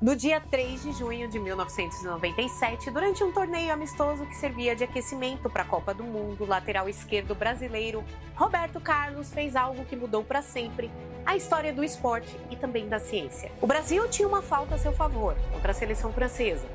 No dia 3 de junho de 1997, durante um torneio amistoso que servia de aquecimento para a Copa do Mundo, o lateral esquerdo brasileiro Roberto Carlos fez algo que mudou para sempre a história do esporte e também da ciência. O Brasil tinha uma falta a seu favor contra a seleção francesa.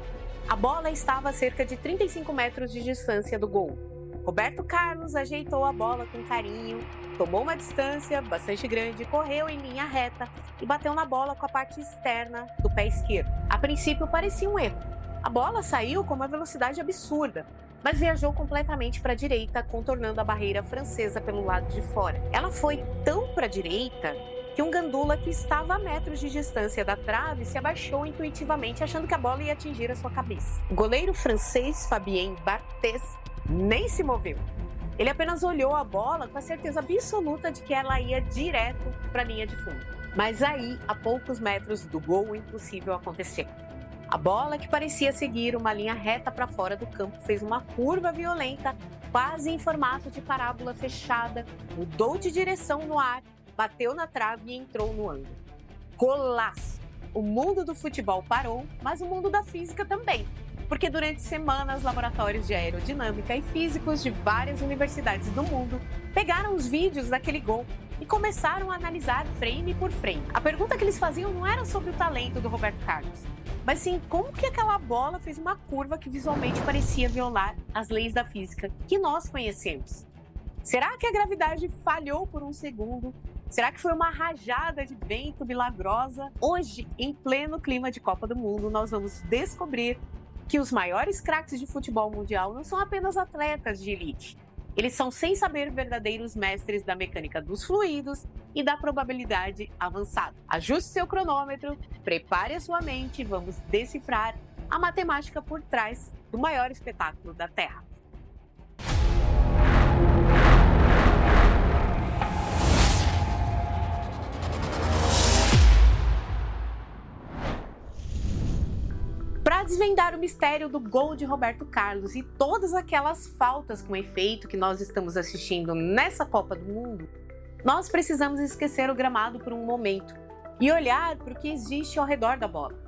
A bola estava a cerca de 35 metros de distância do gol. Roberto Carlos ajeitou a bola com carinho, tomou uma distância bastante grande, correu em linha reta e bateu na bola com a parte externa do pé esquerdo. A princípio parecia um erro. A bola saiu com uma velocidade absurda, mas viajou completamente para a direita, contornando a barreira francesa pelo lado de fora. Ela foi tão para a direita que um gandula que estava a metros de distância da trave se abaixou intuitivamente, achando que a bola ia atingir a sua cabeça. O goleiro francês Fabien Barthez nem se moveu. Ele apenas olhou a bola com a certeza absoluta de que ela ia direto para a linha de fundo. Mas aí, a poucos metros do gol, o impossível aconteceu. A bola, que parecia seguir uma linha reta para fora do campo, fez uma curva violenta, quase em formato de parábola fechada, mudou de direção no ar, bateu na trave e entrou no ângulo. Golaço! O mundo do futebol parou, mas o mundo da física também. Porque durante semanas, laboratórios de aerodinâmica e físicos de várias universidades do mundo pegaram os vídeos daquele gol e começaram a analisar frame por frame. A pergunta que eles faziam não era sobre o talento do Roberto Carlos, mas sim como que aquela bola fez uma curva que visualmente parecia violar as leis da física que nós conhecemos. Será que a gravidade falhou por um segundo? Será que foi uma rajada de vento milagrosa? Hoje, em pleno clima de Copa do Mundo, nós vamos descobrir que os maiores craques de futebol mundial não são apenas atletas de elite. Eles são, sem saber, verdadeiros mestres da mecânica dos fluidos e da probabilidade avançada. Ajuste seu cronômetro, prepare a sua mente e vamos decifrar a matemática por trás do maior espetáculo da Terra. Para desvendar o mistério do gol de Roberto Carlos e todas aquelas faltas com efeito que nós estamos assistindo nessa Copa do Mundo, nós precisamos esquecer o gramado por um momento e olhar para o que existe ao redor da bola: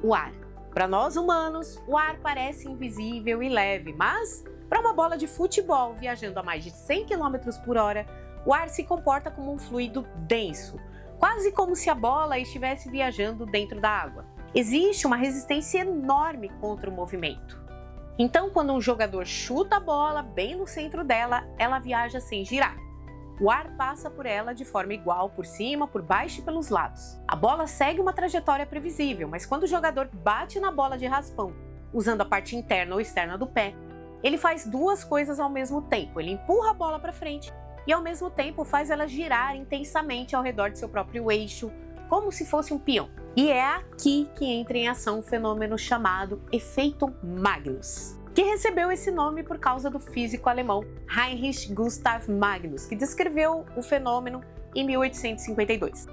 o ar. Para nós humanos, o ar parece invisível e leve, mas para uma bola de futebol viajando a mais de 100 km por hora, o ar se comporta como um fluido denso, quase como se a bola estivesse viajando dentro da água. Existe uma resistência enorme contra o movimento. Então, quando um jogador chuta a bola bem no centro dela, ela viaja sem girar. O ar passa por ela de forma igual, por cima, por baixo e pelos lados. A bola segue uma trajetória previsível, mas quando o jogador bate na bola de raspão, usando a parte interna ou externa do pé, ele faz duas coisas ao mesmo tempo. Ele empurra a bola para frente e, ao mesmo tempo, faz ela girar intensamente ao redor de seu próprio eixo, como se fosse um peão. E é aqui que entra em ação um fenômeno chamado efeito Magnus, que recebeu esse nome por causa do físico alemão Heinrich Gustav Magnus, que descreveu o fenômeno em 1852.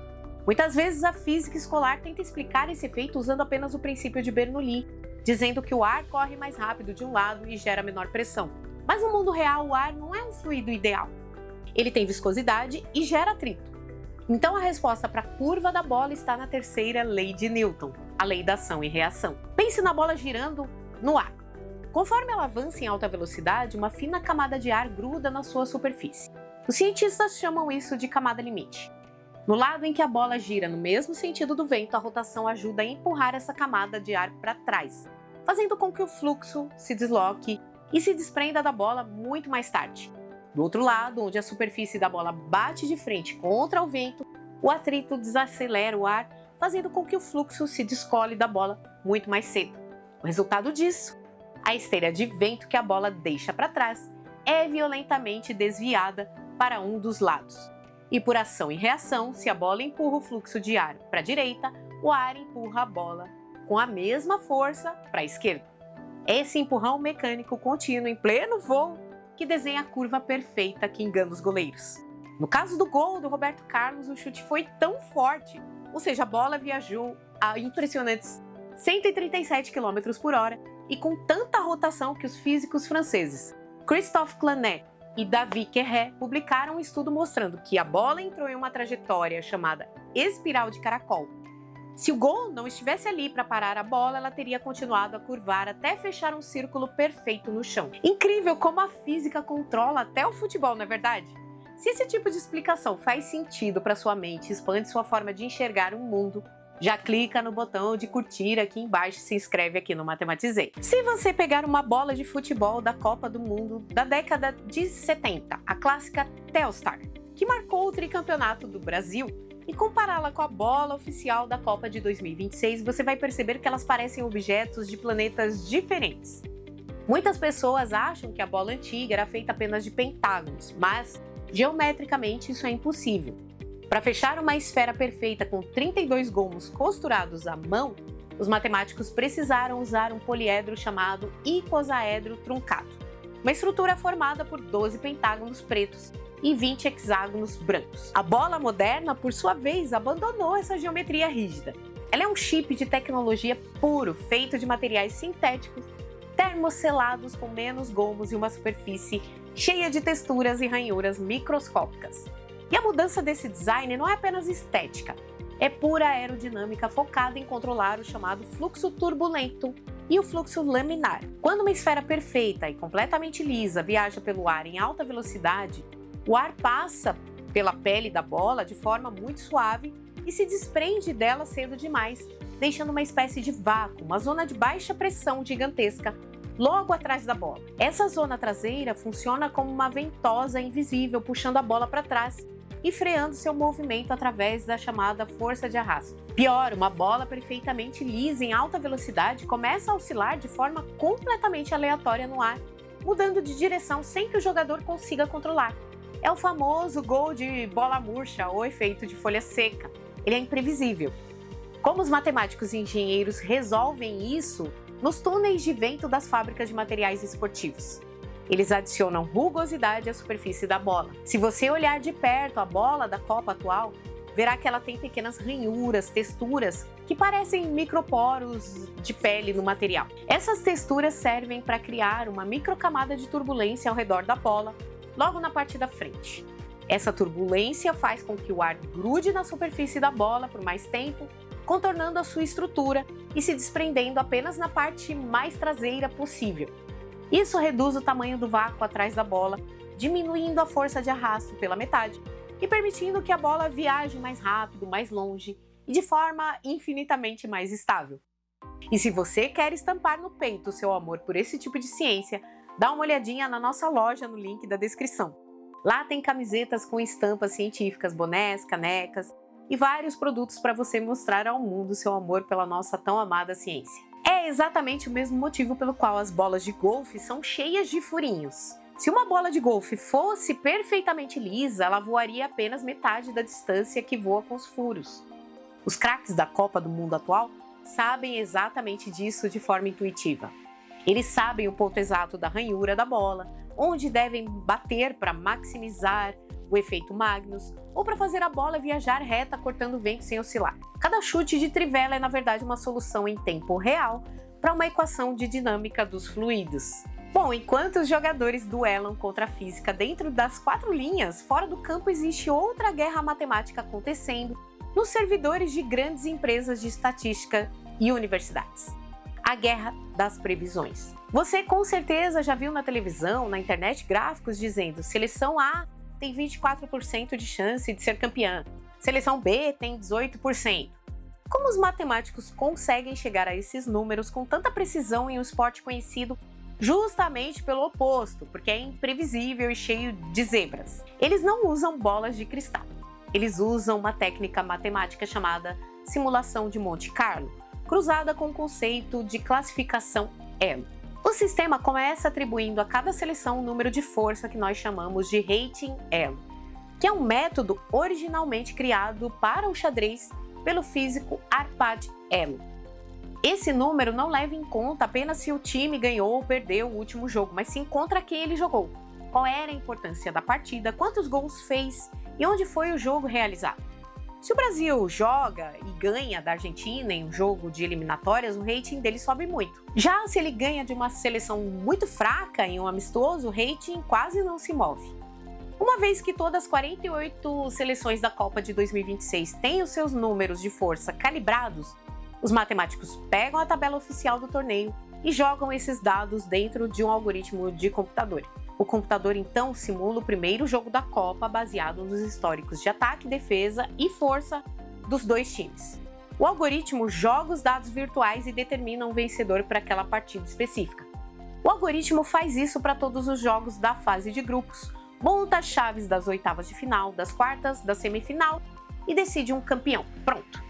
Muitas vezes a física escolar tenta explicar esse efeito usando apenas o princípio de Bernoulli, dizendo que o ar corre mais rápido de um lado e gera menor pressão. Mas no mundo real, o ar não é um fluido ideal. Ele tem viscosidade e gera atrito. Então a resposta para a curva da bola está na terceira lei de Newton, a lei da ação e reação. Pense na bola girando no ar. Conforme ela avança em alta velocidade, uma fina camada de ar gruda na sua superfície. Os cientistas chamam isso de camada limite. No lado em que a bola gira no mesmo sentido do vento, a rotação ajuda a empurrar essa camada de ar para trás, fazendo com que o fluxo se desloque e se desprenda da bola muito mais tarde. Do outro lado, onde a superfície da bola bate de frente contra o vento, o atrito desacelera o ar, fazendo com que o fluxo se descole da bola muito mais cedo. O resultado disso, a esteira de vento que a bola deixa para trás é violentamente desviada para um dos lados. E por ação e reação, se a bola empurra o fluxo de ar para a direita, o ar empurra a bola com a mesma força para a esquerda. Esse empurrão mecânico contínuo em pleno voo que desenha a curva perfeita que engana os goleiros. No caso do gol do Roberto Carlos, o chute foi tão forte, ou seja, a bola viajou a impressionantes 137 km por hora e com tanta rotação que os físicos franceses Christophe Clanet e David Querret publicaram um estudo mostrando que a bola entrou em uma trajetória chamada espiral de caracol. Se o gol não estivesse ali para parar a bola, ela teria continuado a curvar até fechar um círculo perfeito no chão. Incrível como a física controla até o futebol, não é verdade? Se esse tipo de explicação faz sentido para sua mente e expande sua forma de enxergar o mundo, já clica no botão de curtir aqui embaixo e se inscreve aqui no Matematizei. Se você pegar uma bola de futebol da Copa do Mundo da década de 70, a clássica Telstar, que marcou o tricampeonato do Brasil, e compará-la com a bola oficial da Copa de 2026, você vai perceber que elas parecem objetos de planetas diferentes. Muitas pessoas acham que a bola antiga era feita apenas de pentágonos, mas geometricamente isso é impossível. Para fechar uma esfera perfeita com 32 gomos costurados à mão, os matemáticos precisaram usar um poliedro chamado icosaedro truncado, uma estrutura formada por 12 pentágonos pretos e 20 hexágonos brancos. A bola moderna, por sua vez, abandonou essa geometria rígida. Ela é um chip de tecnologia puro, feito de materiais sintéticos, termoselados com menos gomos e uma superfície cheia de texturas e ranhuras microscópicas. E a mudança desse design não é apenas estética, é pura aerodinâmica focada em controlar o chamado fluxo turbulento e o fluxo laminar. Quando uma esfera perfeita e completamente lisa viaja pelo ar em alta velocidade, o ar passa pela pele da bola de forma muito suave e se desprende dela cedo demais, deixando uma espécie de vácuo, uma zona de baixa pressão gigantesca logo atrás da bola. Essa zona traseira funciona como uma ventosa invisível puxando a bola para trás e freando seu movimento através da chamada força de arrasto. Pior, uma bola perfeitamente lisa em alta velocidade começa a oscilar de forma completamente aleatória no ar, mudando de direção sem que o jogador consiga controlar. É o famoso gol de bola murcha ou efeito de folha seca. Ele é imprevisível. Como os matemáticos e engenheiros resolvem isso nos túneis de vento das fábricas de materiais esportivos? Eles adicionam rugosidade à superfície da bola. Se você olhar de perto a bola da Copa atual, verá que ela tem pequenas ranhuras, texturas que parecem microporos de pele no material. Essas texturas servem para criar uma microcamada de turbulência ao redor da bola, logo na parte da frente. Essa turbulência faz com que o ar grude na superfície da bola por mais tempo, contornando a sua estrutura e se desprendendo apenas na parte mais traseira possível. Isso reduz o tamanho do vácuo atrás da bola, diminuindo a força de arrasto pela metade e permitindo que a bola viaje mais rápido, mais longe e de forma infinitamente mais estável. E se você quer estampar no peito o seu amor por esse tipo de ciência, dá uma olhadinha na nossa loja no link da descrição. Lá tem camisetas com estampas científicas, bonés, canecas e vários produtos para você mostrar ao mundo seu amor pela nossa tão amada ciência. É exatamente o mesmo motivo pelo qual as bolas de golfe são cheias de furinhos. Se uma bola de golfe fosse perfeitamente lisa, ela voaria apenas metade da distância que voa com os furos. Os craques da Copa do Mundo atual sabem exatamente disso de forma intuitiva. Eles sabem o ponto exato da ranhura da bola, onde devem bater para maximizar o efeito Magnus ou para fazer a bola viajar reta cortando o vento sem oscilar. Cada chute de trivela é na verdade uma solução em tempo real para uma equação de dinâmica dos fluidos. Bom, enquanto os jogadores duelam contra a física dentro das 4 linhas, fora do campo existe outra guerra matemática acontecendo nos servidores de grandes empresas de estatística e universidades. A guerra das previsões. Você com certeza já viu na televisão, na internet, gráficos dizendo seleção A tem 24% de chance de ser campeã, seleção B tem 18%. Como os matemáticos conseguem chegar a esses números com tanta precisão em um esporte conhecido justamente pelo oposto, porque é imprevisível e cheio de zebras? Eles não usam bolas de cristal. Eles usam uma técnica matemática chamada simulação de Monte Carlo, cruzada com o conceito de classificação elo. O sistema começa atribuindo a cada seleção um número de força que nós chamamos de rating elo, que é um método originalmente criado para o xadrez pelo físico Arpad Elo. Esse número não leva em conta apenas se o time ganhou ou perdeu o último jogo, mas sim contra quem ele jogou, qual era a importância da partida, quantos gols fez e onde foi o jogo realizado. Se o Brasil joga e ganha da Argentina em um jogo de eliminatórias, o rating dele sobe muito. Já se ele ganha de uma seleção muito fraca em um amistoso, o rating quase não se move. Uma vez que todas as 48 seleções da Copa de 2026 têm os seus números de força calibrados, os matemáticos pegam a tabela oficial do torneio e jogam esses dados dentro de um algoritmo de computador. O computador então simula o primeiro jogo da Copa baseado nos históricos de ataque, defesa e força dos dois times. O algoritmo joga os dados virtuais e determina um vencedor para aquela partida específica. O algoritmo faz isso para todos os jogos da fase de grupos, monta as chaves das oitavas de final, das quartas, da semifinal e decide um campeão. Pronto!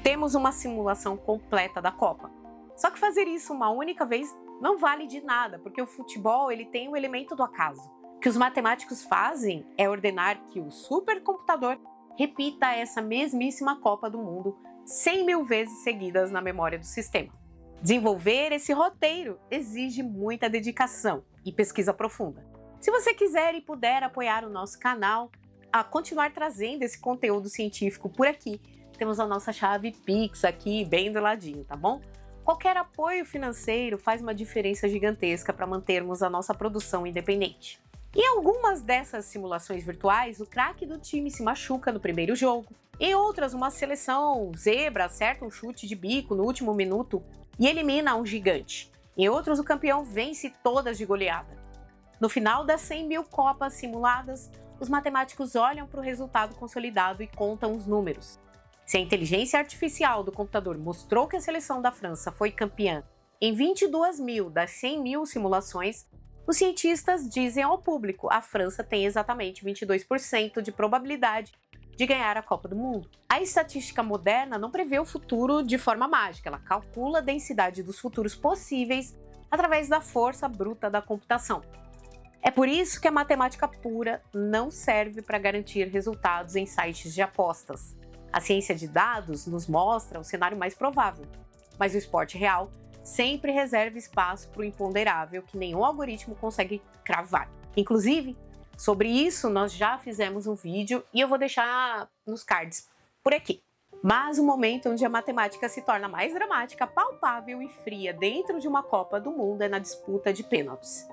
Temos uma simulação completa da Copa. Só que fazer isso uma única vez não vale de nada, porque o futebol ele tem o elemento do acaso. O que os matemáticos fazem é ordenar que o supercomputador repita essa mesmíssima Copa do Mundo 100 mil vezes seguidas na memória do sistema. Desenvolver esse roteiro exige muita dedicação e pesquisa profunda. Se você quiser e puder apoiar o nosso canal a continuar trazendo esse conteúdo científico por aqui, temos a nossa chave Pix aqui bem do ladinho, tá bom? Qualquer apoio financeiro faz uma diferença gigantesca para mantermos a nossa produção independente. Em algumas dessas simulações virtuais, o craque do time se machuca no primeiro jogo. Em outras, uma seleção zebra acerta um chute de bico no último minuto e elimina um gigante. Em outros, o campeão vence todas de goleada. No final das 100 mil copas simuladas, os matemáticos olham para o resultado consolidado e contam os números. Se a inteligência artificial do computador mostrou que a seleção da França foi campeã em 22 mil das 100 mil simulações, os cientistas dizem ao público que a França tem exatamente 22% de probabilidade de ganhar a Copa do Mundo. A estatística moderna não prevê o futuro de forma mágica, ela calcula a densidade dos futuros possíveis através da força bruta da computação. É por isso que a matemática pura não serve para garantir resultados em sites de apostas. A ciência de dados nos mostra o cenário mais provável, mas o esporte real sempre reserva espaço para o imponderável que nenhum algoritmo consegue cravar. Inclusive, sobre isso nós já fizemos um vídeo e eu vou deixar nos cards por aqui. Mas o momento onde a matemática se torna mais dramática, palpável e fria dentro de uma Copa do Mundo é na disputa de pênaltis.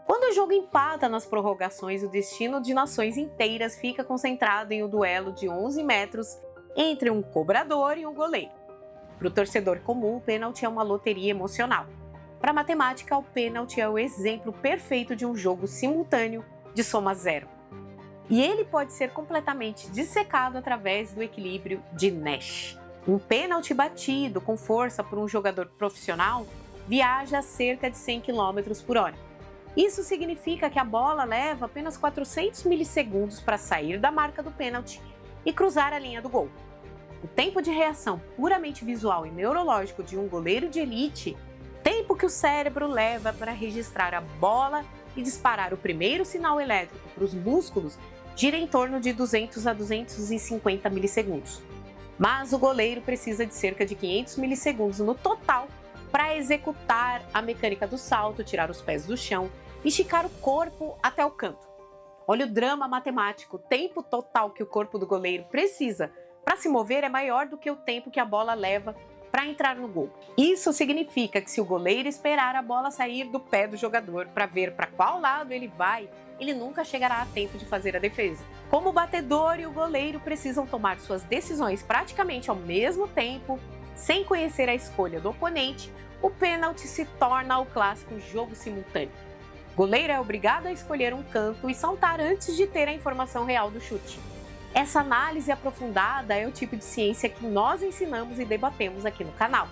Quando o jogo empata nas prorrogações, o destino de nações inteiras fica concentrado em um duelo de 11 metros entre um cobrador e um goleiro. Para o torcedor comum, o pênalti é uma loteria emocional. Para a matemática, o pênalti é o exemplo perfeito de um jogo simultâneo de soma zero. E ele pode ser completamente dissecado através do equilíbrio de Nash. Um pênalti batido com força por um jogador profissional viaja a cerca de 100 km por hora. Isso significa que a bola leva apenas 400 milissegundos para sair da marca do pênalti e cruzar a linha do gol. O tempo de reação puramente visual e neurológico de um goleiro de elite, tempo que o cérebro leva para registrar a bola e disparar o primeiro sinal elétrico para os músculos, gira em torno de 200 a 250 milissegundos. Mas o goleiro precisa de cerca de 500 milissegundos no total para executar a mecânica do salto, tirar os pés do chão e esticar o corpo até o canto. Olha o drama matemático, o tempo total que o corpo do goleiro precisa para se mover é maior do que o tempo que a bola leva para entrar no gol. Isso significa que se o goleiro esperar a bola sair do pé do jogador para ver para qual lado ele vai, ele nunca chegará a tempo de fazer a defesa. Como o batedor e o goleiro precisam tomar suas decisões praticamente ao mesmo tempo, sem conhecer a escolha do oponente, o pênalti se torna o clássico jogo simultâneo. O goleiro é obrigado a escolher um canto e saltar antes de ter a informação real do chute. Essa análise aprofundada é o tipo de ciência que nós ensinamos e debatemos aqui no canal.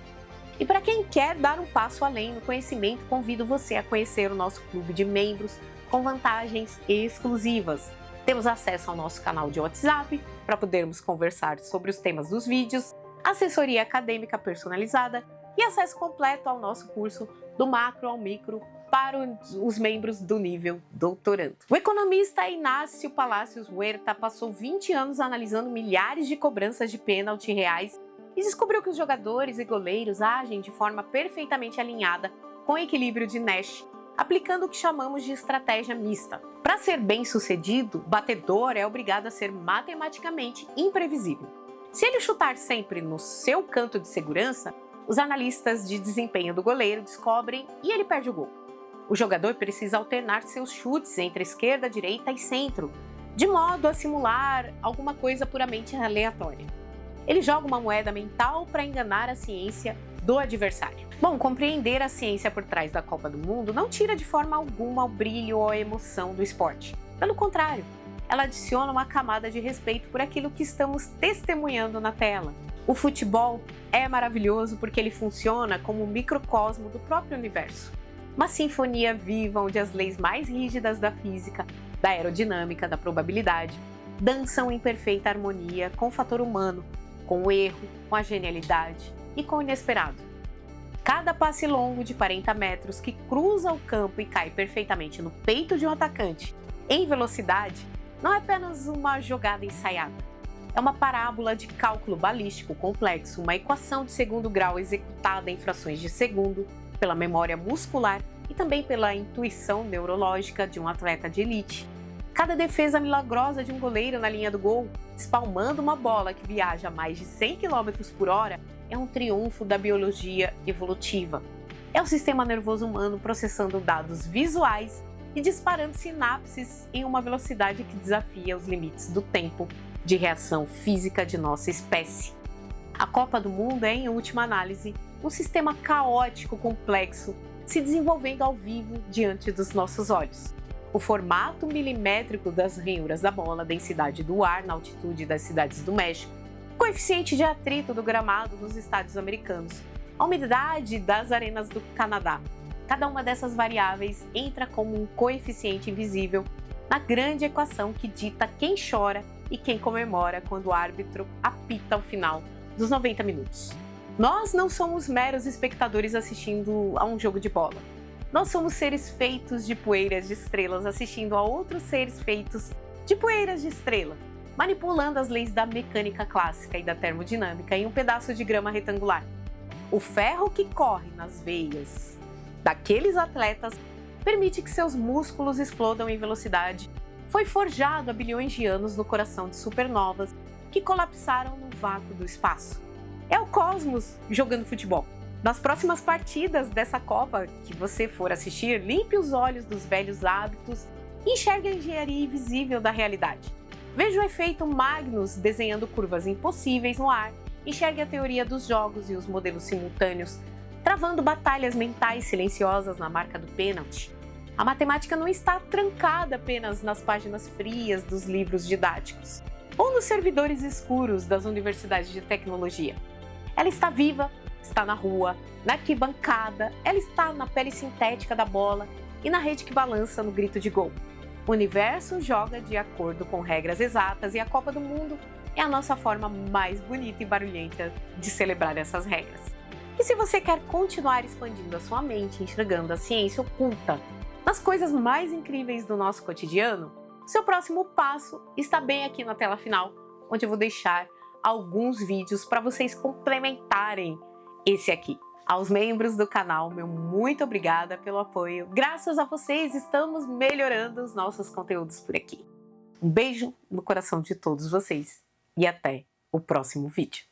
E para quem quer dar um passo além no conhecimento, convido você a conhecer o nosso clube de membros com vantagens exclusivas. Temos acesso ao nosso canal de WhatsApp para podermos conversar sobre os temas dos vídeos, assessoria acadêmica personalizada e acesso completo ao nosso curso do macro ao micro para os membros do nível doutorando. O economista Inácio Palacios Huerta passou 20 anos analisando milhares de cobranças de pênalti reais e descobriu que os jogadores e goleiros agem de forma perfeitamente alinhada com o equilíbrio de Nash, aplicando o que chamamos de estratégia mista. Para ser bem-sucedido, o batedor é obrigado a ser matematicamente imprevisível. Se ele chutar sempre no seu canto de segurança, os analistas de desempenho do goleiro descobrem e ele perde o gol. O jogador precisa alternar seus chutes entre esquerda, direita e centro, de modo a simular alguma coisa puramente aleatória. Ele joga uma moeda mental para enganar a ciência do adversário. Bom, compreender a ciência por trás da Copa do Mundo não tira de forma alguma o brilho ou a emoção do esporte. Pelo contrário, ela adiciona uma camada de respeito por aquilo que estamos testemunhando na tela. O futebol é maravilhoso porque ele funciona como um microcosmo do próprio universo. Uma sinfonia viva onde as leis mais rígidas da física, da aerodinâmica, da probabilidade, dançam em perfeita harmonia com o fator humano, com o erro, com a genialidade e com o inesperado. Cada passe longo de 40 metros que cruza o campo e cai perfeitamente no peito de um atacante, em velocidade, não é apenas uma jogada ensaiada. É uma parábola de cálculo balístico complexo, uma equação de segundo grau executada em frações de segundo, pela memória muscular e também pela intuição neurológica de um atleta de elite. Cada defesa milagrosa de um goleiro na linha do gol, espalmando uma bola que viaja a mais de 100 km por hora, é um triunfo da biologia evolutiva. É o sistema nervoso humano processando dados visuais e disparando sinapses em uma velocidade que desafia os limites do tempo de reação física de nossa espécie. A Copa do Mundo é, em última análise, um sistema caótico complexo se desenvolvendo ao vivo diante dos nossos olhos. O formato milimétrico das ranhuras da bola, a densidade do ar na altitude das cidades do México, o coeficiente de atrito do gramado nos estádios americanos, a umidade das arenas do Canadá. Cada uma dessas variáveis entra como um coeficiente invisível na grande equação que dita quem chora e quem comemora quando o árbitro apita ao final dos 90 minutos. Nós não somos meros espectadores assistindo a um jogo de bola. Nós somos seres feitos de poeiras de estrelas assistindo a outros seres feitos de poeiras de estrela, manipulando as leis da mecânica clássica e da termodinâmica em um pedaço de grama retangular. O ferro que corre nas veias daqueles atletas permite que seus músculos explodam em velocidade. Foi forjado há bilhões de anos no coração de supernovas que colapsaram no vácuo do espaço. É o cosmos jogando futebol. Nas próximas partidas dessa Copa que você for assistir, limpe os olhos dos velhos hábitos e enxergue a engenharia invisível da realidade. Veja o efeito Magnus desenhando curvas impossíveis no ar, enxergue a teoria dos jogos e os modelos simultâneos, travando batalhas mentais silenciosas na marca do pênalti. A matemática não está trancada apenas nas páginas frias dos livros didáticos ou nos servidores escuros das universidades de tecnologia. Ela está viva, está na rua, na arquibancada, ela está na pele sintética da bola e na rede que balança no grito de gol. O universo joga de acordo com regras exatas e a Copa do Mundo é a nossa forma mais bonita e barulhenta de celebrar essas regras. E se você quer continuar expandindo a sua mente, enxergando a ciência oculta nas coisas mais incríveis do nosso cotidiano, seu próximo passo está bem aqui na tela final, onde eu vou deixar alguns vídeos para vocês complementarem esse aqui. Aos membros do canal, meu muito obrigada pelo apoio. Graças a vocês, estamos melhorando os nossos conteúdos por aqui. Um beijo no coração de todos vocês e até o próximo vídeo.